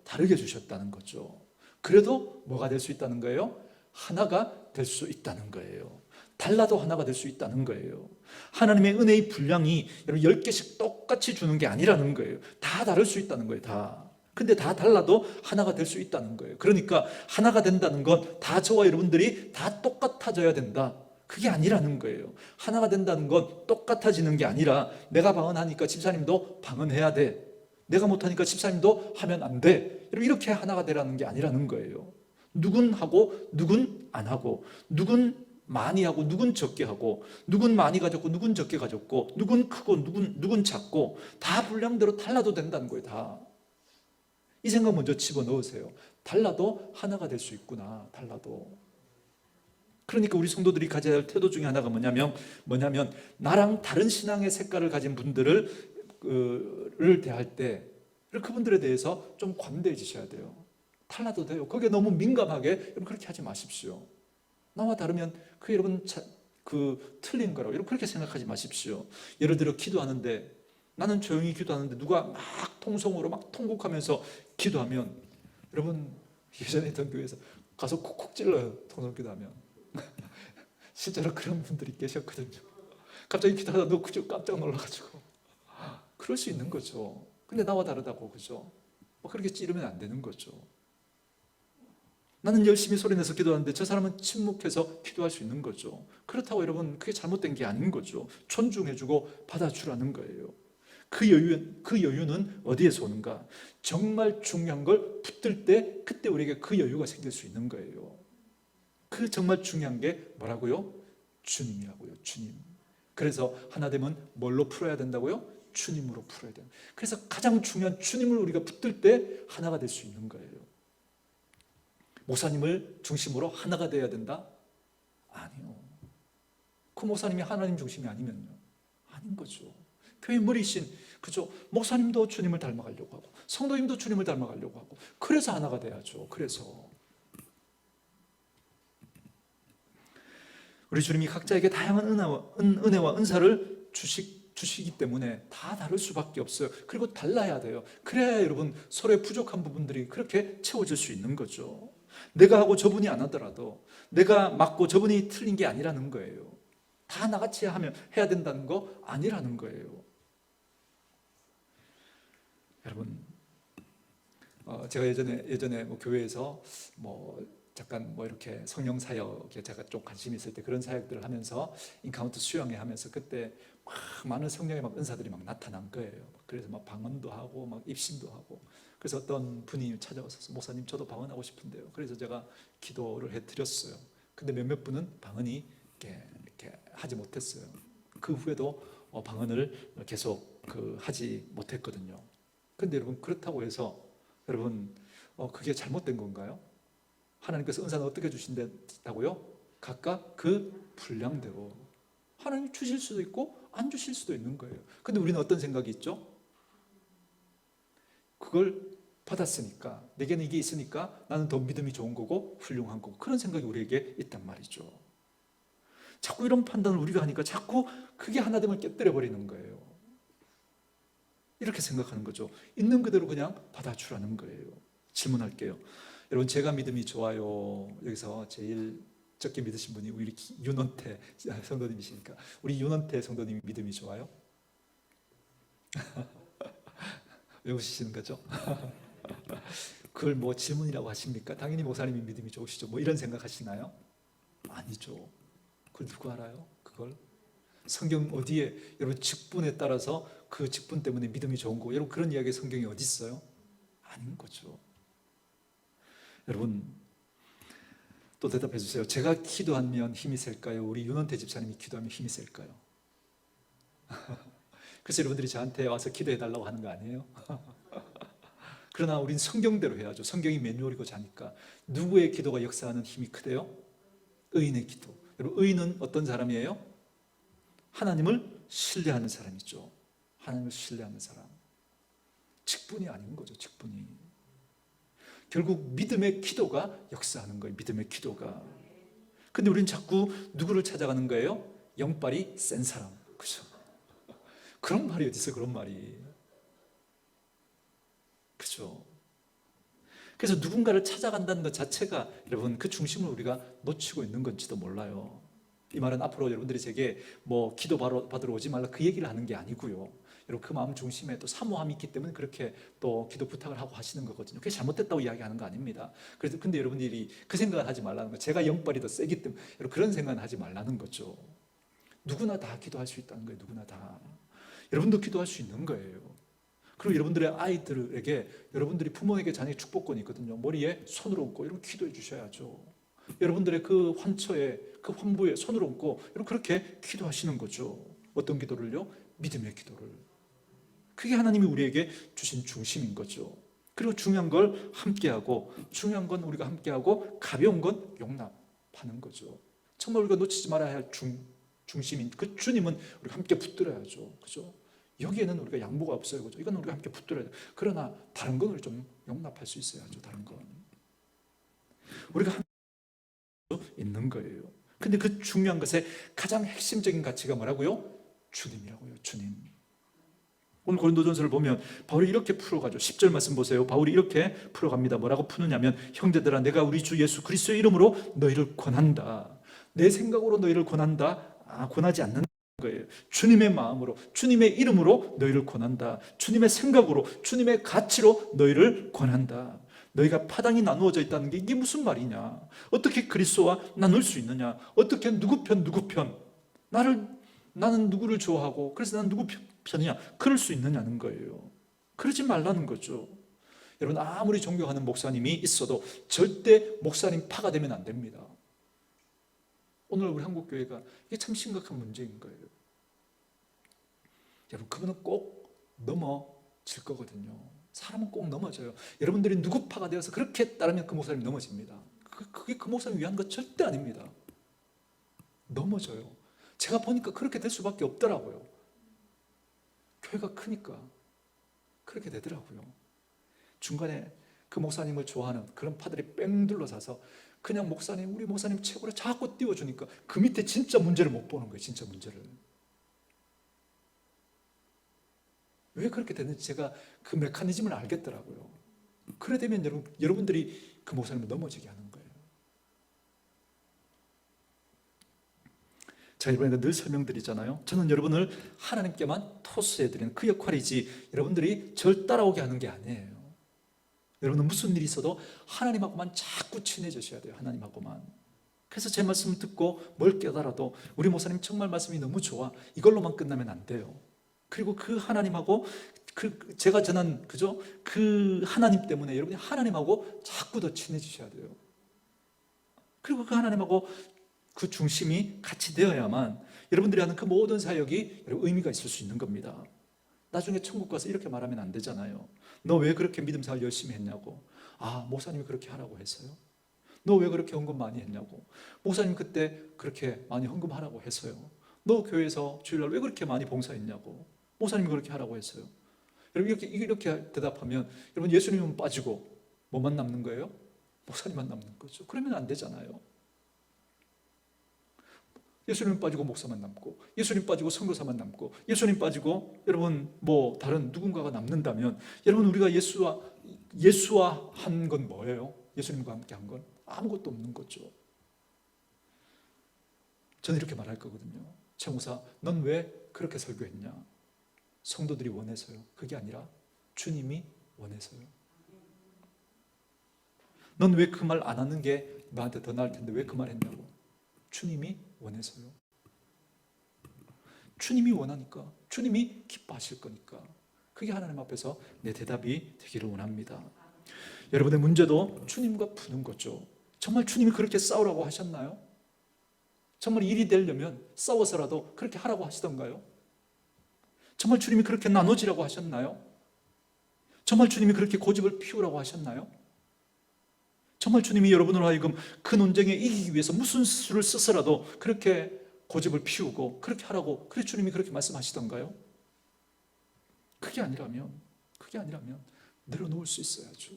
다르게 주셨다는 거죠. 그래도 뭐가 될 수 있다는 거예요? 하나가 될 수 있다는 거예요. 달라도 하나가 될 수 있다는 거예요. 하나님의 은혜의 분량이 여러분 10개씩 똑같이 주는 게 아니라는 거예요. 다 다를 수 있다는 거예요. 다. 근데 다 달라도 하나가 될 수 있다는 거예요. 그러니까 하나가 된다는 건 다 저와 여러분들이 다 똑같아져야 된다, 그게 아니라는 거예요. 하나가 된다는 건 똑같아지는 게 아니라 내가 방언하니까 집사님도 방언해야 돼, 내가 못하니까 집사님도 하면 안 돼, 이렇게 하나가 되라는 게 아니라는 거예요. 누군 하고 누군 안 하고, 누군 많이 하고 누군 적게 하고, 누군 많이 가졌고 누군 적게 가졌고, 누군 크고 누군 작고, 다 분량대로 달라도 된다는 거예요. 다. 이 생각 먼저 집어넣으세요. 달라도 하나가 될 수 있구나. 달라도. 그러니까 우리 성도들이 가져야 할 태도 중에 하나가 뭐냐면 나랑 다른 신앙의 색깔을 가진 분들을 대할 때 그분들에 대해서 좀 관대해지셔야 돼요. 달라도 돼요. 거기에 너무 민감하게 여러분 그렇게 하지 마십시오. 나와 다르면 그 여러분 틀린 거라고 여러분 그렇게 생각하지 마십시오. 예를 들어 기도하는데 나는 조용히 기도하는데 누가 막 통성으로 막 통곡하면서 기도하면, 여러분 예전에 있던 교회에서 가서 콕콕 찔러요. 통성 기도하면. 실제로 그런 분들이 계셨거든요. 갑자기 기도하다 너 그저 깜짝 놀라가지고. 그럴 수 있는 거죠. 근데 나와 다르다고, 그죠? 그렇게 찌르면 안 되는 거죠. 나는 열심히 소리내서 기도하는데 저 사람은 침묵해서 기도할 수 있는 거죠. 그렇다고 여러분 그게 잘못된 게 아닌 거죠. 존중해주고 받아주라는 거예요. 그 여유는 어디에서 오는가? 정말 중요한 걸 붙들 때 그때 우리에게 그 여유가 생길 수 있는 거예요. 그 정말 중요한 게 뭐라고요? 주님이라고요. 주님. 그래서 하나 되면 뭘로 풀어야 된다고요? 주님으로 풀어야 돼요. 그래서 가장 중요한 주님을 우리가 붙들 때 하나가 될 수 있는 거예요. 목사님을 중심으로 하나가 돼야 된다? 아니요. 그 목사님이 하나님 중심이 아니면요, 아닌 거죠. 교회 머리신, 그죠? 목사님도 주님을 닮아가려고 하고 성도님도 주님을 닮아가려고 하고, 그래서 하나가 돼야죠. 그래서 우리 주님이 각자에게 다양한 은혜와 은사를 주시기 때문에 다 다를 수밖에 없어요. 그리고 달라야 돼요. 그래야 여러분 서로의 부족한 부분들이 그렇게 채워질 수 있는 거죠. 내가 하고 저분이 안 하더라도, 내가 맞고 저분이 틀린 게 아니라는 거예요. 다 나같이 해야 된다는 거 아니라는 거예요. 여러분, 제가 예전에 교회에서 잠깐 이렇게 성령 사역에 제가 좀 관심이 있을 때 그런 사역들을 하면서 인카운트 수양회 하면서 그때 막 많은 성령의 은사들이 막 나타난 거예요. 그래서 막 방언도 하고 막 입신도 하고. 그래서 어떤 분이 찾아와서 목사님 저도 방언하고 싶은데요. 그래서 제가 기도를 해드렸어요. 근데 몇몇 분은 방언이 이렇게 하지 못했어요. 그 후에도 방언을 계속 하지 못했거든요. 근데 여러분 그렇다고 해서 여러분 그게 잘못된 건가요? 하나님께서 은사는 어떻게 주신다고요? 각각 그 분량대로 하나님 주실 수도 있고 안 주실 수도 있는 거예요. 근데 우리는 어떤 생각이 있죠? 그걸 받았으니까, 내게는 이게 있으니까 나는 더 믿음이 좋은 거고 훌륭한 거고, 그런 생각이 우리에게 있단 말이죠. 자꾸 이런 판단을 우리가 하니까 자꾸 그게 하나됨을 깨뜨려 버리는 거예요. 이렇게 생각하는 거죠. 있는 그대로 그냥 받아주라는 거예요. 질문할게요. 여러분, 제가 믿음이 좋아요. 여기서 제일 적게 믿으신 분이 우리 윤원태 성도님이시니까, 우리 윤원태 성도님이 믿음이 좋아요? 왜 웃으시는 거죠? 그걸 질문이라고 하십니까? 당연히 목사님이 믿음이 좋으시죠. 이런 생각 하시나요? 아니죠. 그걸 누가 알아요? 그걸 성경 어디에, 여러분 직분에 따라서 그 직분 때문에 믿음이 좋은 거, 여러분 그런 이야기 성경에 어디 있어요? 아닌 거죠. 여러분, 또 대답해 주세요. 제가 기도하면 힘이 셀까요? 우리 윤원태 집사님이 기도하면 힘이 셀까요? 그래서 여러분들이 저한테 와서 기도해 달라고 하는 거 아니에요? 그러나 우린 성경대로 해야죠. 성경이 매뉴얼이고 하니까. 누구의 기도가 역사하는 힘이 크대요? 의인의 기도. 여러분, 의인은 어떤 사람이에요? 하나님을 신뢰하는 사람이죠. 하나님을 신뢰하는 사람. 직분이 아닌 거죠. 직분이. 결국 믿음의 기도가 역사하는 거예요. 믿음의 기도가. 근데 우린 자꾸 누구를 찾아가는 거예요? 영빨이 센 사람. 그죠? 그런 말이 어디 있어요? 그런 말이. 그죠? 그래서 누군가를 찾아간다는 것 자체가 여러분 그 중심을 우리가 놓치고 있는 건지도 몰라요. 이 말은 앞으로 여러분들이 제게 뭐 기도 받으러 오지 말라 그 얘기를 하는 게 아니고요. 여러분 그 마음 중심에 또 사모함이 있기 때문에 그렇게 또 기도 부탁을 하고 하시는 거거든요. 그게 잘못됐다고 이야기하는 거 아닙니다. 그래서 근데 여러분들이 그 생각을 하지 말라는 거. 제가 영빨이 더 세기 때문에 여러분 그런 생각은 하지 말라는 거죠. 누구나 다 기도할 수 있다는 거예요. 누구나 다. 여러분도 기도할 수 있는 거예요. 그리고 여러분들의 아이들에게 여러분들이 부모에게 자녀의 축복권이 있거든요. 머리에 손을 얹고 여러분 기도해 주셔야죠. 여러분들의 그 환처에 그 환부에 손을 얹고 여러분 그렇게 기도하시는 거죠. 어떤 기도를요? 믿음의 기도를. 그게 하나님이 우리에게 주신 중심인 거죠. 그리고 중요한 걸 함께하고 중요한 건 우리가 함께하고 가벼운 건 용납하는 거죠. 정말 우리가 놓치지 말아야 할 중심인 그 주님은 우리가 함께 붙들어야죠. 그죠? 여기에는 우리가 양보가 없어요. 그죠? 이건 우리가 함께 붙들어야 돼요. 그러나 다른 건 우리 좀 용납할 수 있어야죠. 다른 건. 우리가 함께 있는 거예요. 근데 그 중요한 것의 가장 핵심적인 가치가 뭐라고요? 주님이라고요. 주님. 오늘 고린도전서를 보면 바울이 이렇게 풀어가죠. 10절 말씀 보세요. 바울이 이렇게 풀어갑니다. 뭐라고 푸느냐면 형제들아 내가 우리 주 예수 그리스도의 이름으로 너희를 권한다. 내 생각으로 너희를 권한다. 권하지 않는 거예요. 주님의 마음으로 주님의 이름으로 너희를 권한다. 주님의 생각으로 주님의 가치로 너희를 권한다. 너희가 파당이 나누어져 있다는 게 이게 무슨 말이냐? 어떻게 그리스도와 나눌 수 있느냐? 어떻게 누구 편 나는 누구를 좋아하고 그래서 나는 누구 편이냐? 그럴 수 있느냐는 거예요. 그러지 말라는 거죠. 여러분 아무리 존경하는 목사님이 있어도 절대 목사님 파가 되면 안 됩니다. 오늘 우리 한국교회가 이게 참 심각한 문제인 거예요. 여러분 그분은 꼭 넘어질 거거든요. 사람은 꼭 넘어져요. 여러분들이 누구 파가 되어서 그렇게 따르면 그 목사님이 넘어집니다. 그게 그 목사님 위한 거 절대 아닙니다. 넘어져요. 제가 보니까 그렇게 될 수밖에 없더라고요. 교회가 크니까 그렇게 되더라고요. 중간에 그 목사님을 좋아하는 그런 파들이 뺑 둘러서서 그냥 목사님, 우리 목사님 최고로 자꾸 띄워주니까 그 밑에 진짜 문제를 못 보는 거예요. 진짜 문제를. 왜 그렇게 되는지 제가 그 메커니즘을 알겠더라고요. 그래 되면 여러분들이 그 목사님을 넘어지게 하는 거예요. 제가 이번에 늘 설명드리잖아요. 저는 여러분을 하나님께만 토스해드리는 그 역할이지 여러분들이 절 따라오게 하는 게 아니에요. 여러분은 무슨 일이 있어도 하나님하고만 자꾸 친해지셔야 돼요. 하나님하고만. 그래서 제 말씀 듣고 뭘 깨달아도 우리 목사님 정말 말씀이 너무 좋아. 이걸로만 끝나면 안 돼요. 그리고 그 하나님하고 제가 전한 그죠? 그 하나님 때문에 여러분이 하나님하고 자꾸 더 친해지셔야 돼요. 그리고 그 하나님하고 그 중심이 같이 되어야만 여러분들이 하는 그 모든 사역이 의미가 있을 수 있는 겁니다. 나중에 천국 가서 이렇게 말하면 안 되잖아요. 너 왜 그렇게 믿음 생활 열심히 했냐고. 목사님이 그렇게 하라고 했어요. 너 왜 그렇게 헌금 많이 했냐고. 목사님 그때 그렇게 많이 헌금하라고 했어요. 너 교회에서 주일날 왜 그렇게 많이 봉사했냐고. 목사님이 그렇게 하라고 했어요. 여러분 이렇게 대답하면 여러분 예수님은 빠지고 뭐만 남는 거예요? 목사님만 남는 거죠. 그러면 안 되잖아요. 예수님 빠지고 목사만 남고 예수님 빠지고 선교사만 남고 예수님 빠지고 여러분 뭐 다른 누군가가 남는다면 여러분 우리가 예수와 한 건 뭐예요? 예수님과 함께 한 건 아무것도 없는 거죠. 저는 이렇게 말할 거거든요. 최 목사, 넌 왜 그렇게 설교했냐? 성도들이 원해서요. 그게 아니라 주님이 원해서요. 넌 왜 그 말 안 하는 게 너한테 더 나을 텐데 왜 그 말 했냐고. 주님이 원해서요. 주님이 원하니까, 주님이 기뻐하실 거니까. 그게 하나님 앞에서 내 대답이 되기를 원합니다. 여러분의 문제도 주님과 푸는 거죠. 정말 주님이 그렇게 싸우라고 하셨나요? 정말 일이 되려면 싸워서라도 그렇게 하라고 하시던가요? 정말 주님이 그렇게 나눠지라고 하셨나요? 정말 주님이 그렇게 고집을 피우라고 하셨나요? 정말 주님이 여러분으로 하여금 그 논쟁에 이기기 위해서 무슨 수를 써서라도 그렇게 고집을 피우고 그렇게 하라고 그래 주님이 그렇게 말씀하시던가요? 그게 아니라면 내려놓을 수 있어야죠.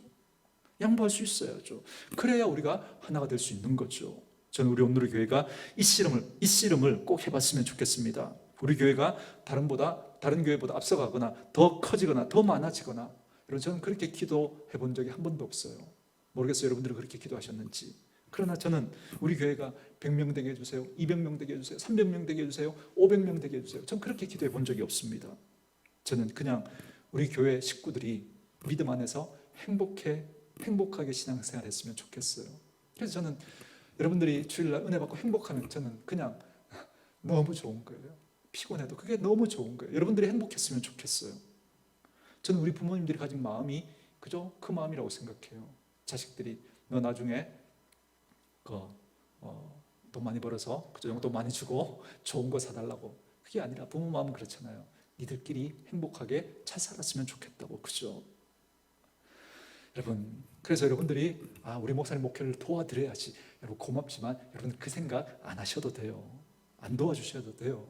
양보할 수 있어야죠. 그래야 우리가 하나가 될 수 있는 거죠. 저는 우리 온누리 교회가 이 씨름을 꼭 해봤으면 좋겠습니다. 우리 교회가 다른 교회보다 앞서가거나 더 커지거나 더 많아지거나, 여러분 저는 그렇게 기도해 본 적이 한 번도 없어요. 모르겠어요 여러분들은 그렇게 기도하셨는지. 그러나 저는 우리 교회가 100명 되게 해주세요, 200명 되게 해주세요, 300명 되게 해주세요, 500명 되게 해주세요. 전 그렇게 기도해 본 적이 없습니다. 저는 그냥 우리 교회 식구들이 믿음 안에서 행복하게 신앙생활 했으면 좋겠어요. 그래서 저는 여러분들이 주일날 은혜 받고 행복하면 저는 그냥 너무 좋은 거예요. 피곤해도 그게 너무 좋은 거예요. 여러분들이 행복했으면 좋겠어요. 저는 우리 부모님들이 가진 마음이 그저 그 마음이라고 생각해요. 자식들이 너 나중에 돈 많이 벌어서 그저 용돈 많이 주고 좋은 거 사달라고. 그게 아니라 부모 마음은 그렇잖아요. 니들끼리 행복하게 잘 살았으면 좋겠다고. 그죠? 여러분, 그래서 여러분들이 우리 목사님 목회를 도와드려야지, 여러분 고맙지만 여러분 그 생각 안 하셔도 돼요. 안 도와주셔도 돼요.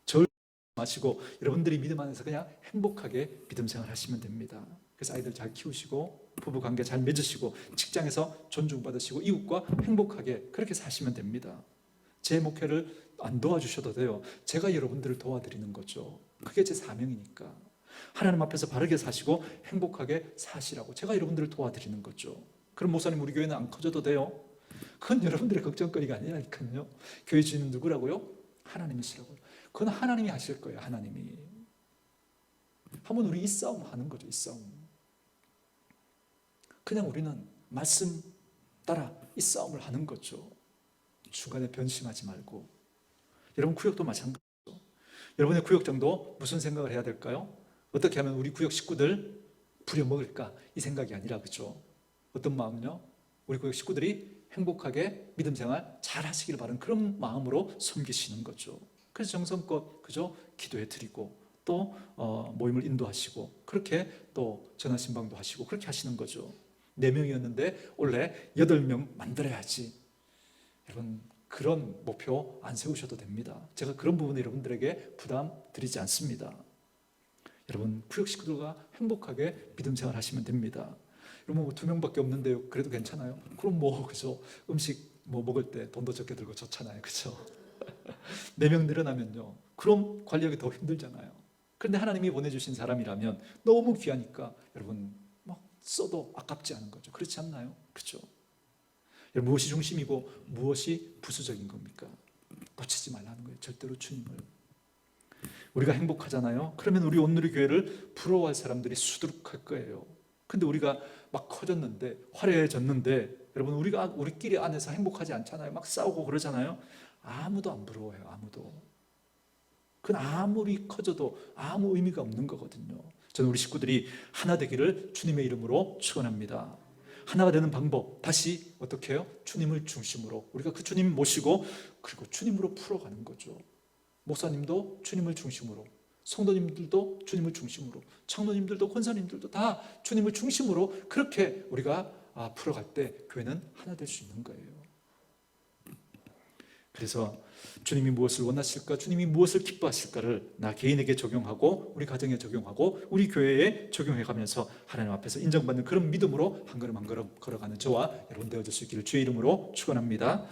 절 마시고 여러분들이 믿음 안에서 그냥 행복하게 믿음 생활 하시면 됩니다. 그래서 아이들 잘 키우시고 부부관계 잘 맺으시고 직장에서 존중받으시고 이웃과 행복하게 그렇게 사시면 됩니다. 제 목회를 안 도와주셔도 돼요. 제가 여러분들을 도와드리는 거죠. 그게 제 사명이니까. 하나님 앞에서 바르게 사시고 행복하게 사시라고 제가 여러분들을 도와드리는 거죠. 그럼 목사님 우리 교회는 안 커져도 돼요? 그건 여러분들의 걱정거리가 아니라니까요. 교회 주인은 누구라고요? 하나님이시라고요. 그건 하나님이 하실 거예요. 하나님이. 한번 우리 이 싸움 하는 거죠. 이 싸움. 그냥 우리는 말씀 따라 이 싸움을 하는 거죠. 중간에 변심하지 말고. 여러분 구역도 마찬가지죠. 여러분의 구역장도 무슨 생각을 해야 될까요? 어떻게 하면 우리 구역 식구들 부려먹을까? 이 생각이 아니라, 그죠? 어떤 마음요? 우리 구역 식구들이 행복하게 믿음 생활 잘 하시길 바라는 그런 마음으로 섬기시는 거죠. 그래서 정성껏 그죠? 기도해 드리고 또 모임을 인도하시고 그렇게 또 전화신방도 하시고 그렇게 하시는 거죠. 4명이었는데 원래 8명 만들어야지. 여러분 그런 목표 안 세우셔도 됩니다. 제가 그런 부분에 여러분들에게 부담 드리지 않습니다. 여러분 구역 식구들과 행복하게 믿음 생활 하시면 됩니다. 여러분 2명밖에 없는데요, 그래도 괜찮아요? 그럼 그죠? 음식 먹을 때 돈도 적게 들고 좋잖아요, 그죠? 4명 늘어나면요, 그럼 관리하기 더 힘들잖아요. 그런데 하나님이 보내주신 사람이라면 너무 귀하니까 여러분 막 써도 아깝지 않은 거죠. 그렇지 않나요? 그죠? 여러분 무엇이 중심이고 무엇이 부수적인 겁니까? 놓치지 말라는 거예요. 절대로 주님을. 우리가 행복하잖아요. 그러면 우리 온누리 교회를 부러워할 사람들이 수두룩할 거예요. 근데 우리가 막 커졌는데 화려해졌는데 여러분 우리끼리 안에서 행복하지 않잖아요. 막 싸우고 그러잖아요. 아무도 안 부러워요. 아무도. 그건 아무리 커져도 아무 의미가 없는 거거든요. 저는 우리 식구들이 하나 되기를 주님의 이름으로 축원합니다. 하나가 되는 방법, 다시 어떻게 해요? 주님을 중심으로 우리가 그 주님 모시고 그리고 주님으로 풀어가는 거죠. 목사님도 주님을 중심으로, 성도님들도 주님을 중심으로, 장로님들도 권사님들도 다 주님을 중심으로 그렇게 우리가 풀어갈 때 교회는 하나 될 수 있는 거예요. 그래서 주님이 무엇을 원하실까, 주님이 무엇을 기뻐하실까를 나 개인에게 적용하고 우리 가정에 적용하고 우리 교회에 적용해가면서 하나님 앞에서 인정받는 그런 믿음으로 한 걸음 한 걸음 걸어가는 저와 여러분 되어줄 수 있기를 주의 이름으로 축원합니다.